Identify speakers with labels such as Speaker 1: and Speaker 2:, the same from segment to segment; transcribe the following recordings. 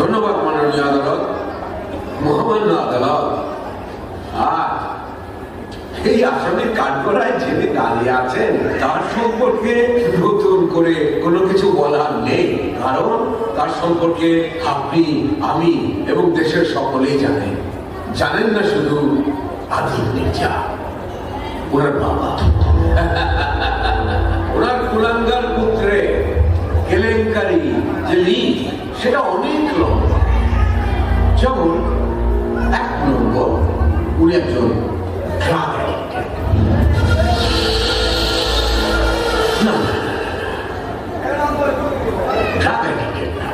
Speaker 1: ধন্যবাদ মাননীয় আদালত, মহামান্য আদালত। আজ এই আসামির কাঠগড়ায় যিনি দাঁড়িয়ে আছেন তার সম্পর্কে নতুন করে কোনো কিছু বলার নেই, কারণ তার সম্পর্কে আপনি, আমি এবং দেশের সকলেই জানেন। জানেন না শুধু আদিল মির্জা, ওনার বাবা, ওনার কুলাঙ্গার পুত্রে কেলেঙ্কারি যে লিঙ্ক সেটা অনেক লম্বা। যেমন 1 নম্বর, উনি একজন ড্রাগ অ্যাডিক্টেড। ড্রাগ অ্যাডিক্টেড না,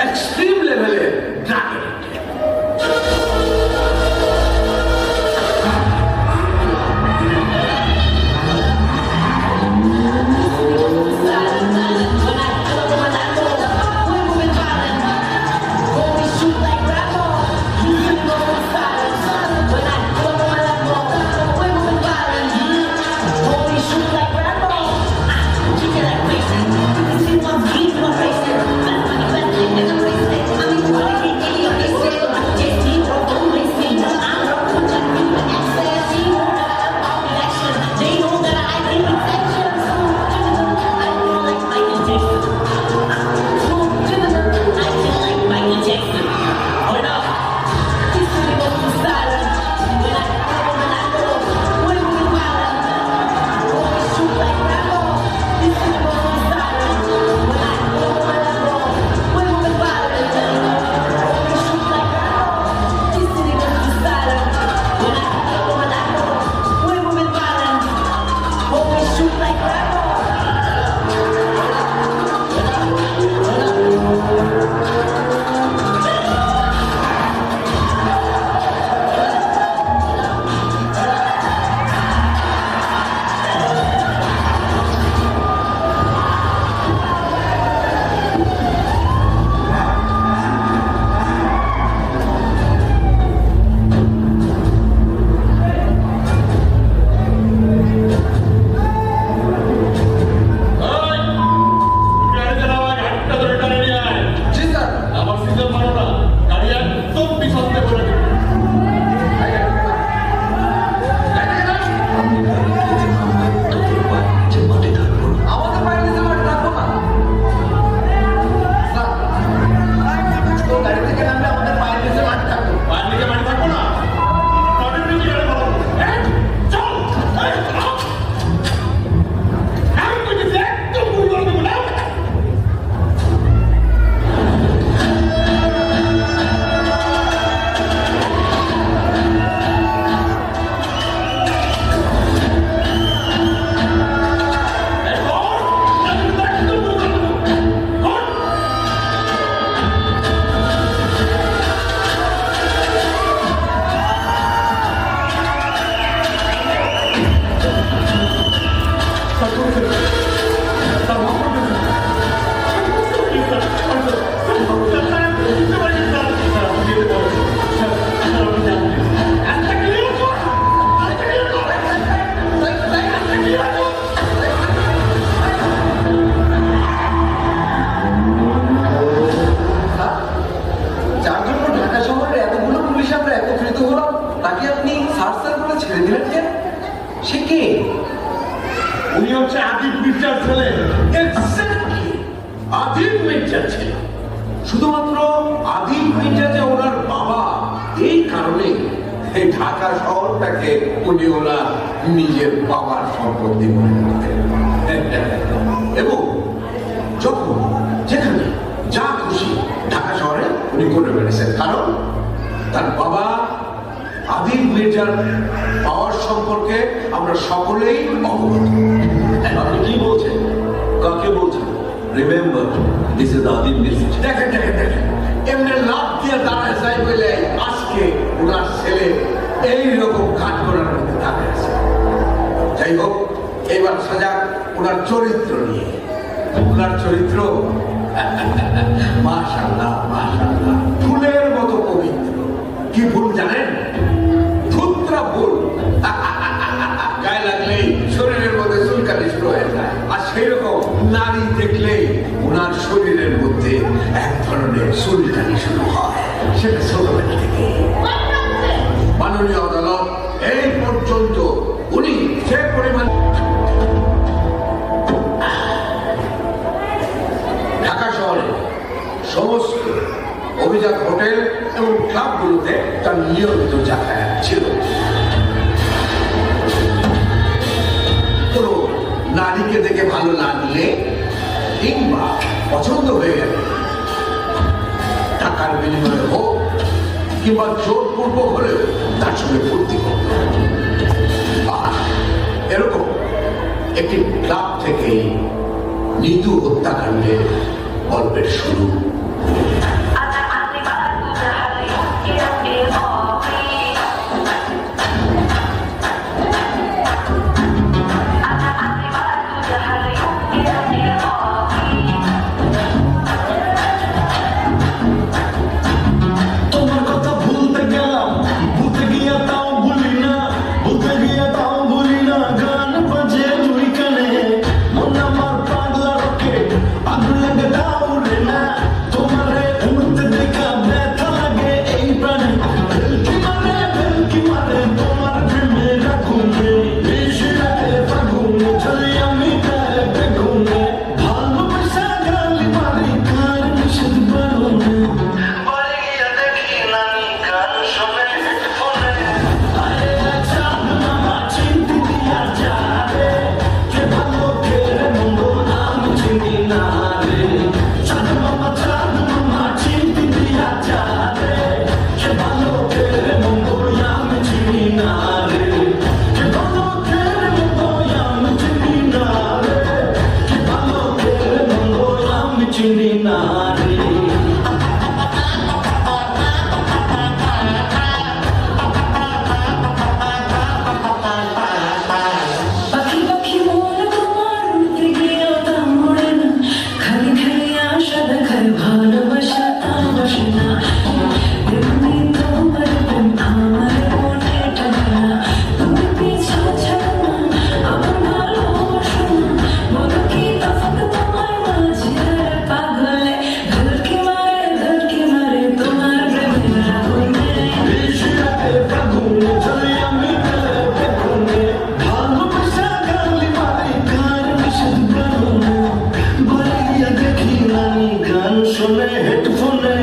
Speaker 1: এক্সট্রিম লেভেলের ড্রাগ অ্যাডিক্টেড। শুধুমাত্র আদিল মির্জা যে ওনার বাবা, এই কারণে এই ঢাকা শহরটাকে উনি ওনার নিজের বাবার সম্পত্তি মনে করতেন। এবং যখন যেখানে যা খুশি ঢাকা শহরে উনি করে বেড়েছেন, কারণ তার বাবা আদিল মির্জার পাওয়ার সম্পর্কে আমরা সকলেই অবগত। আপনি কি বলছেন? কাকে বলছেন? Remember, this is Adil Mirza. দেখেন দেখেন দেখেন, এমনি লাভ দিয়ে দাঁড়ায় যাই বলে আজকে ওনার ছেলে এইরকম কাজ করার মধ্যে দাঁড়িয়ে আছে। যাই হোক, এবার সাজা ওনার চরিত্র নিয়ে। ওনার চরিত্র মাশাআল্লাহ মাশাআল্লাহ, ফুলের মতো পবিত্র। কি ফুল জানেন? ধুত্রা ফুল। গায়ে লাগলেই শরীরের মধ্যে চুলকানি শুরু হয়ে যায়। আর সেই রকম নারী দেখলেই ওনার শরীরের মধ্যে এক ধরনের কারণে সুলতানি শুরু হয়, সেটা ছোটবেলা থেকে। মাননীয় আদালত এই পর্যন্ত উনি যে পরিমাণ ঢাকা শহরে সমস্ত অভিজাত হোটেল এবং ক্লাবগুলোতে তার নিয়মিত যাতায়াত ছিল। কোনো নারীকে দেখে ভালো লাগলে কিংবা পছন্দ হয়ে গেলে টাকার বিনিময়ে হোক কিংবা জোরপূর্বক হলেও তার সঙ্গে ফুর্তি করত। এরকম একটি ক্লাব থেকে নিতু হত্যাকাণ্ডের গল্পের শুরু।
Speaker 2: হেডফোনে